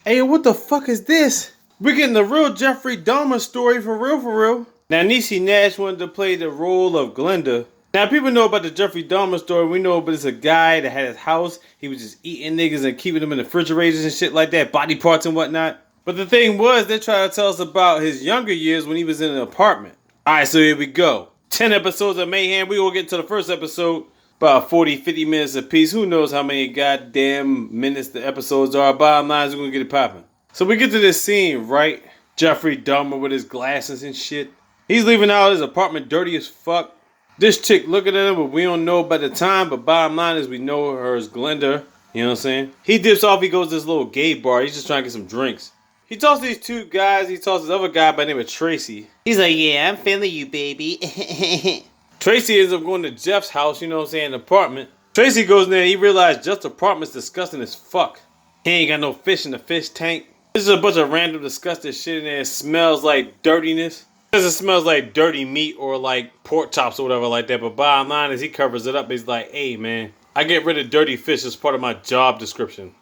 Hey, what the fuck is this? We're getting the real Jeffrey Dahmer story for real, for real. Now, Niecy Nash wanted to play the role of Glenda. Now, people know about the Jeffrey Dahmer story. We know, but it's a guy that had his house. He was just eating niggas and keeping them in the refrigerators and shit like that, body parts and whatnot. But the thing was, they tried to tell us about his younger years when he was in an apartment. Alright, so here we go. 10 episodes of Mayhem. We will get to the first episode. About 40, 50 minutes a piece. Who knows how many goddamn minutes the episodes are. Bottom line is we're gonna get it popping. So we get to this scene, right? Jeffrey Dahmer with his glasses and shit. He's leaving out his apartment dirty as fuck. This chick looking at him, but we don't know about the time. But bottom line is we know her as Glenda. You know what I'm saying? He dips off. He goes to this little gay bar. He's just trying to get some drinks. He talks to these two guys. He talks to this other guy by the name of Tracy. He's like, yeah, I'm feeling you, baby. Tracy ends up going to Jeff's house, you know what I'm saying, apartment. Tracy goes in there and he realized Jeff's apartment's disgusting as fuck. He ain't got no fish in the fish tank. This is a bunch of random disgusting shit in there. It smells like dirtiness. It smells like dirty meat or like pork chops or whatever like that. But bottom line is he covers it up. He's like, hey man, I get rid of dirty fish as part of my job description.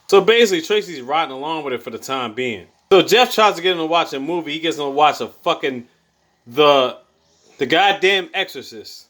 So basically Tracy's riding along with it for the time being. So Jeff tries to get him to watch a movie. He gets him to watch a fucking The goddamn Exorcist.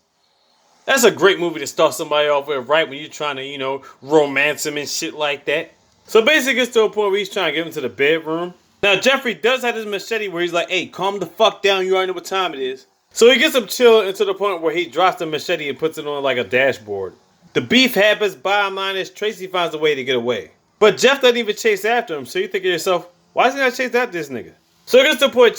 That's a great movie to start somebody off with, right? When you're trying to, you know, romance him and shit like that. So basically it gets to a point where he's trying to get him to the bedroom. Now, Jeffrey does have his machete where he's like, hey, calm the fuck down. You already know what time it is. So he gets him chill to the point where he drops the machete and puts it on like a dashboard. The beef happens. Bottom line is Tracy finds a way to get away. But Jeff doesn't even chase after him. So you think to yourself, why doesn't he not chase after this nigga? So it gets to the point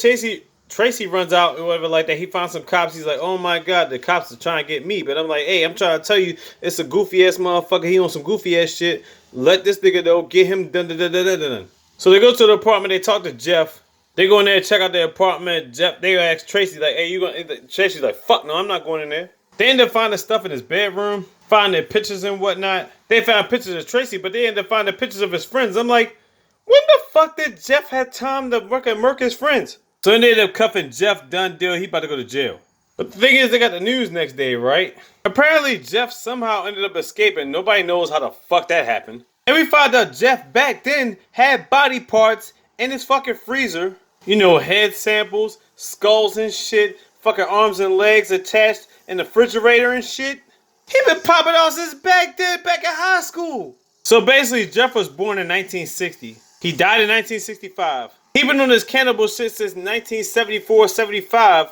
Tracy runs out or whatever like that. He finds some cops. He's like, oh my god, the cops are trying to get me. But I'm like, hey, I'm trying to tell you, it's a goofy ass motherfucker. He on some goofy ass shit. Let this nigga know. Get him dun dun dun dun dun dun. So they go to the apartment. They talk to Jeff. They go in there and check out the apartment. Jeff, they ask Tracy like, hey, you going? Tracy's like, fuck no, I'm not going in there. They end up finding stuff in his bedroom, finding pictures and whatnot. They found pictures of Tracy, but they end up finding pictures of his friends. I'm like, when the fuck did Jeff have time to murk his friends? So they ended up cuffing Jeff, done deal, he about to go to jail. But the thing is, they got the news next day, right? Apparently, Jeff somehow ended up escaping. Nobody knows how the fuck that happened. And we found out Jeff back then had body parts in his fucking freezer. You know, head samples, skulls and shit, fucking arms and legs attached in the refrigerator and shit. He been popping off since back then, back in high school. So basically, Jeff was born in 1960. He died in 1965. He been on this cannibal shit since 1974, 75.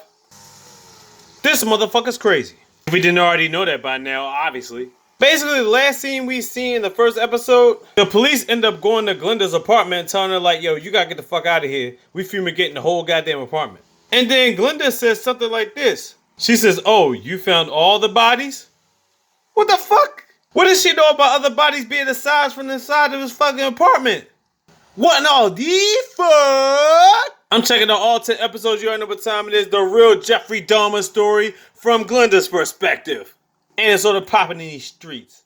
This motherfucker's crazy. If we didn't already know that by now, obviously. Basically, the last scene we seen in the first episode, the police end up going to Glenda's apartment and telling her like, yo, you gotta get the fuck out of here. We fumigating the whole goddamn apartment. And then Glenda says something like this. She says, oh, you found all the bodies? What the fuck? What does she know about other bodies being the size from the side of his fucking apartment? What in all the fuck? I'm checking out all 10 episodes. You already know what time it is. The real Jeffrey Dahmer story from Glenda's perspective. And it's sort of popping in these streets.